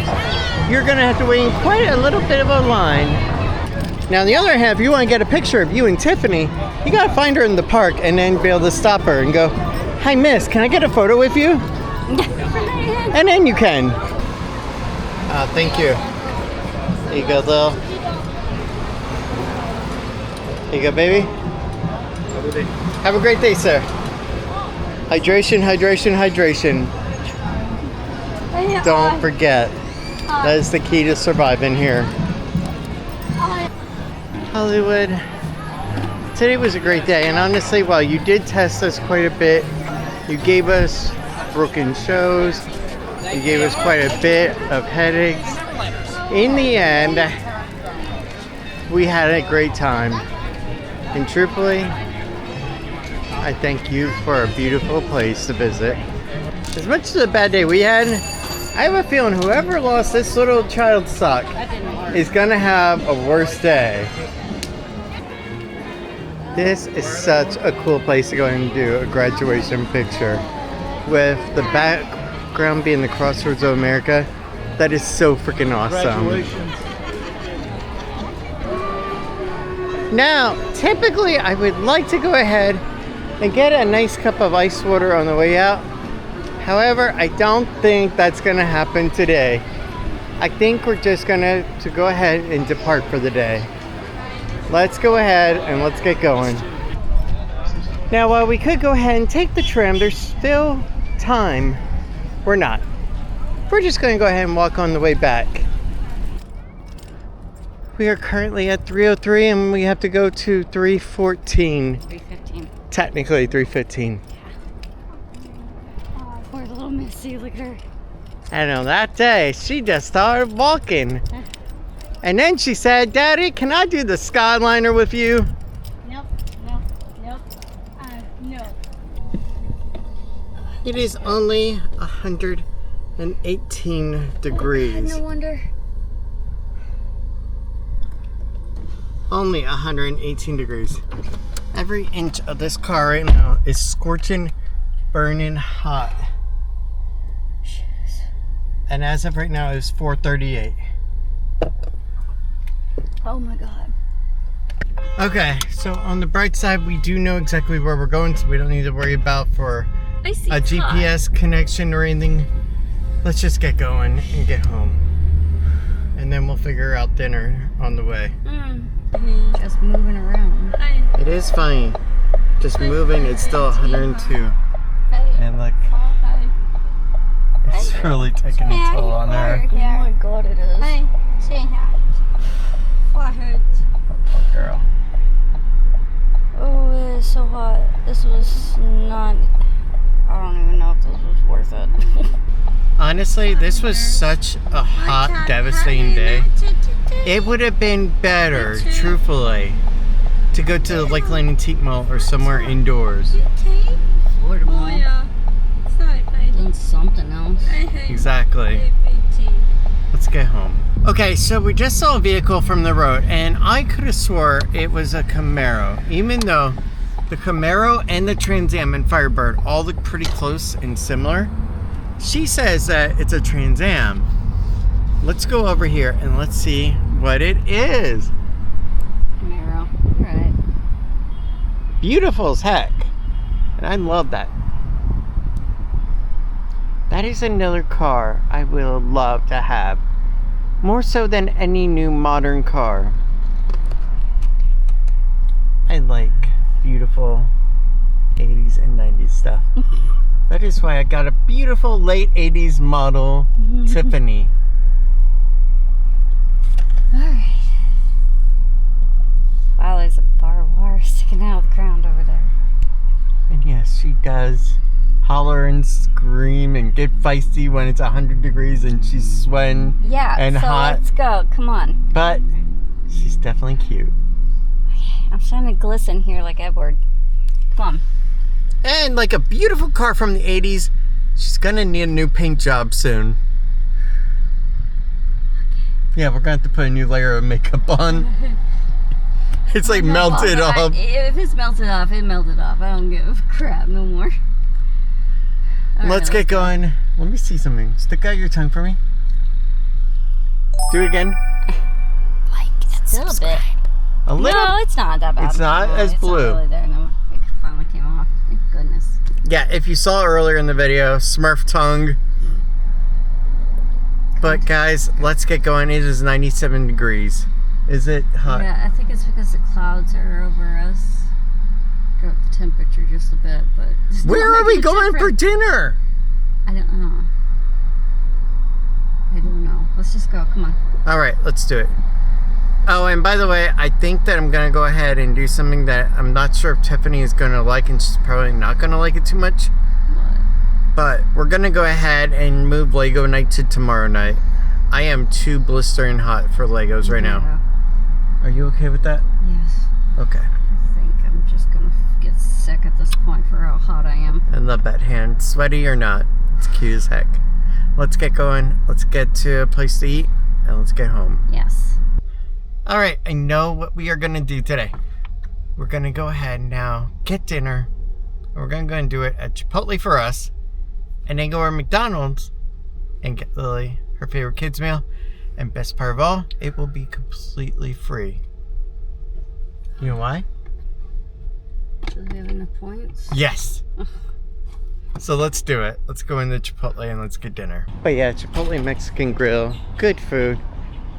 you're going to have to wait in quite a little bit of a line. Now, on the other hand, if you want to get a picture of you and Tiffany, you got to find her in the park and then be able to stop her and go, "Hi, miss, can I get a photo with you?" And then you can. Thank you. There you go, Lil. There you go, baby. Have a great day, sir. Hydration, hydration, hydration. Don't forget. That is the key to surviving here. Hollywood. Today was a great day, and honestly, while you did test us quite a bit, you gave us broken shows, you gave us quite a bit of headaches. In the end, we had a great time. And truthfully, I thank you for a beautiful place to visit. As much as a bad day we had, I have a feeling whoever lost this little child's sock is gonna have a worse day. This is such a cool place to go and do a graduation picture with the background being the Crossroads of America. That is so freaking awesome. Now, typically I would like to go ahead and get a nice cup of ice water on the way out. However, I don't think that's gonna happen today. I think we're just gonna go ahead and depart for the day. Let's go ahead and let's get going. Now, while we could go ahead and take the tram, there's still time. We're not. We're just gonna go ahead and walk on the way back. We are currently at 303 and we have to go to 314.
3:15.
Technically 315.
Oh, poor little Missy, look at her.
I know, that day she just started walking. And then she said, "Daddy, can I do the Skyliner with you?"
Nope. No.
It is only 118 degrees.
No wonder.
Only 118 degrees. Every inch of this car right now is scorching, burning hot. And as of right now, it's 4:38.
Oh my God.
Okay, so on the bright side, we do know exactly where we're going, so we don't need to worry about for a GPS connection or anything. Let's just get going and get home. And then we'll figure out dinner on the way.
Just moving around.
It is fine. Just moving, it's still 102. And look, it's really taking a toll on her.
Oh my God, it is.
Poor girl.
Oh, it is so hot. This was not... I don't even know if this was worth it.
Honestly, this was such a hot, devastating day. It would have been better, truthfully, to go to the Lake Lane Antique Mall or somewhere indoors.
Florida Mall. Doing something else.
Exactly. Let's get home. Okay, so we just saw a vehicle from the road, and I could have swore it was a Camaro, even though the Camaro and the Trans Am and Firebird all look pretty close and similar. She says that it's a Trans Am. Let's go over here and let's see what it is.
Camaro. Right.
Beautiful as heck. And I love that. That is another car I will love to have. More so than any new modern car. I like beautiful 80s and 90s stuff. That is why I got a beautiful late 80s model Tiffany.
Alright. Wow, there's a barbed wire sticking out of the ground over there.
And yes, she does holler and scream and get feisty when it's 100 degrees and she's sweating and
so
hot.
Let's go. Come on.
But she's definitely cute.
Okay, I'm trying to glisten here like Edward. Come on.
And like a beautiful car from the 80s, she's gonna need a new paint job soon. Yeah, we're gonna have to put a new layer of makeup on. It's like melted off.
If it's melted off, it melted off. I don't give a crap no more.
Let's get going. Let me see something. Stick out your tongue for me. Do it again.
Like and still subscribe. A bit.
A little.
No, it's not that bad.
It's not as blue.
Not really there. No, it finally came off. Thank goodness.
Yeah, if you saw earlier in the video, Smurf tongue. But guys, let's get going. It is 97 degrees. Is it hot?
Yeah, I think it's because the clouds are over us. Drop the temperature just a bit, but
where are we going for dinner?
I don't know. I don't know. Let's just go. Come on.
All right, let's do it. Oh, and by the way, I think that I'm gonna go ahead and do something that I'm not sure if Tiffany is gonna like, and she's probably not gonna like it too much.
What?
But we're gonna go ahead and move Lego night to tomorrow night. I am too blistering hot for Legos right now. Are you okay with that?
Yes.
Okay.
I think I'm just gonna get sick at this point for how hot I am.
I love that hand. Sweaty or not, it's cute as heck. Let's get going. Let's get to a place to eat and let's get home.
Yes.
All right, I know what we are gonna do today. We're gonna go ahead now, get dinner. We're gonna go and do it at Chipotle for us, and then go to McDonald's and get Lily her favorite kids meal. And best part of all, it will be completely free. You know why?
Do we have enough points?
Yes. So let's do it. Let's go into Chipotle and let's get dinner. But yeah, Chipotle Mexican Grill, good food.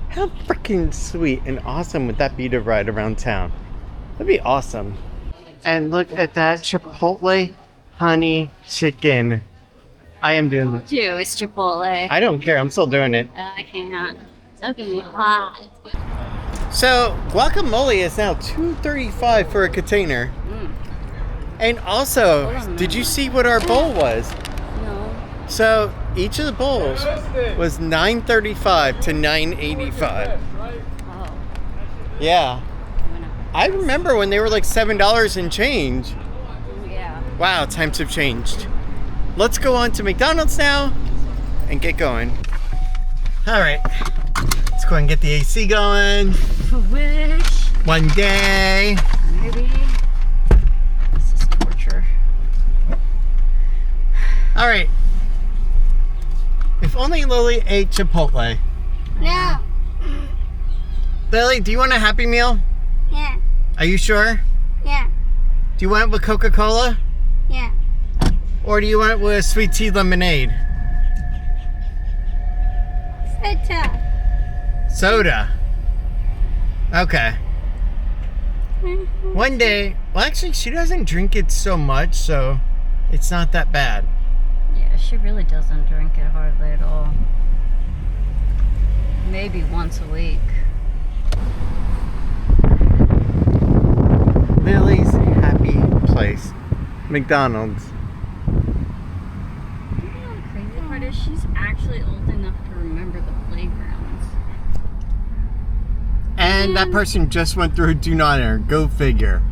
How freaking sweet and awesome would that be to ride around town? That'd be awesome. And look at that Chipotle honey chicken. I am doing it.
Dude, it's Chipotle.
I don't care. I'm still doing it.
I can't. It's okay. Hot.
So guacamole is now $2.35 for a container. And also, did you see what our bowl was?
No.
So each of the bowls was $9.35 to $9.85.
Oh.
Yeah. I remember when they were like $7 and change.
Yeah.
Wow, times have changed. Let's go on to McDonald's now and get going. All right, let's go and get the AC going.
Wish.
One day.
Maybe. This is torture.
All right. If only Lily ate Chipotle.
No.
Lily, do you want a Happy Meal?
Yeah.
Are you sure?
Yeah.
Do you want it with Coca-Cola?
Yeah.
Or do you want it with sweet tea lemonade? Soda. Okay. One day, well actually she doesn't drink it so much, so it's not that bad.
Yeah, she really doesn't drink it hardly at all. Maybe once a week.
Lily's happy place. McDonald's.
You know the crazy part is she's actually old enough to remember the playgrounds.
And that person just went through Do Not Enter. Go figure.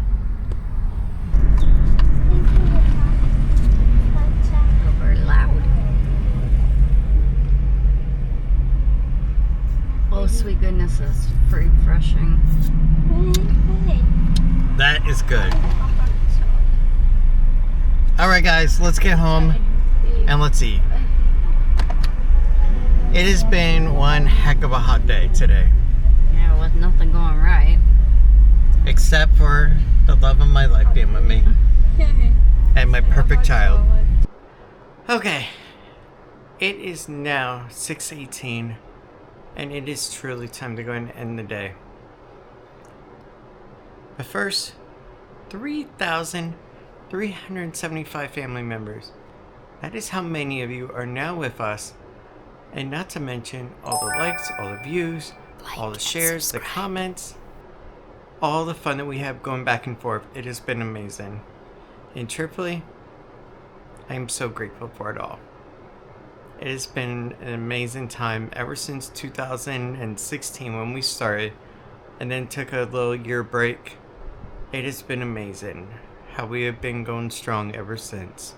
Over loud. goodness, this is refreshing.
That is good. Alright guys, let's get home and let's eat. It has been one heck of a hot day today.
Yeah, with nothing going right.
Except for the love of my life being with me. And my perfect child. Okay. It is now 6:18. And it is truly time to go and end the day. But first, 3,375 family members. That is how many of you are now with us. And not to mention all the likes, all the views, all the shares, the comments, all the fun that we have going back and forth. It has been amazing. And truthfully, I am so grateful for it all. It has been an amazing time ever since 2016 when we started and then took a little year break. It has been amazing how we have been going strong ever since.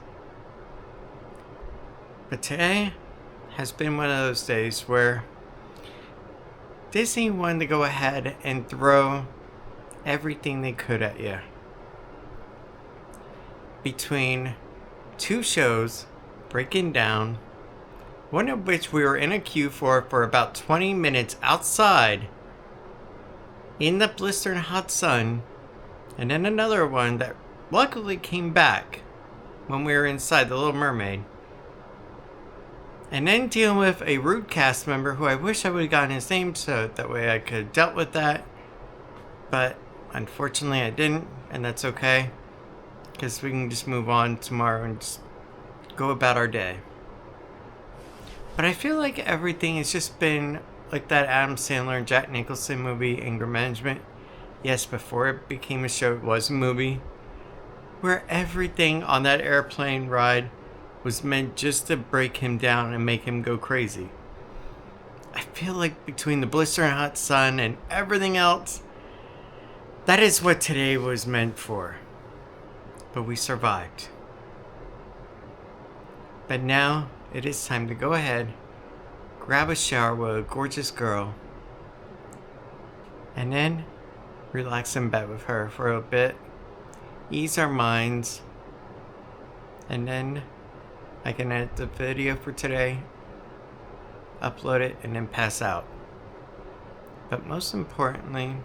But today has been one of those days where Disney wanted to go ahead and throw everything they could at you. Between two shows breaking down, one of which we were in a queue for about 20 minutes outside in the blistering hot sun, and then another one that luckily came back when we were inside The Little Mermaid. And then dealing with a rude cast member who I wish I would have gotten his name so that way I could have dealt with that. But unfortunately I didn't, and that's okay. Because we can just move on tomorrow and just go about our day. But I feel like everything has just been like that Adam Sandler and Jack Nicholson movie, Anger Management. Yes, before it became a show, it was a movie. Where everything on that airplane ride was meant just to break him down and make him go crazy. I feel like between the blistering hot sun and everything else, that is what today was meant for. But we survived. But now it is time to go ahead, grab a shower with a gorgeous girl, and then relax in bed with her for a bit, ease our minds, and then I can edit the video for today, upload it, and then pass out. But most importantly,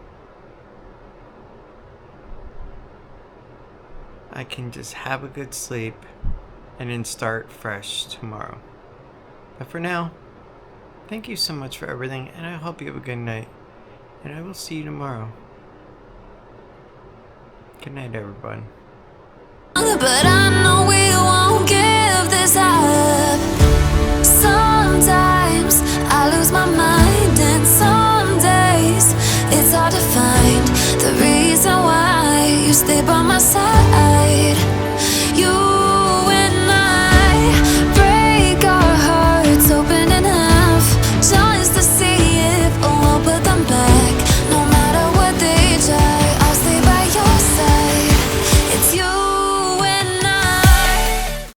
I can just have a good sleep and then start fresh tomorrow. But for now, thank you so much for everything, and I hope you have a good night, and I will see you tomorrow. Good night, everyone.
But I know we won't give this up. Sometimes I lose my mind, and some days it's hard to find the reason why you stay by my side.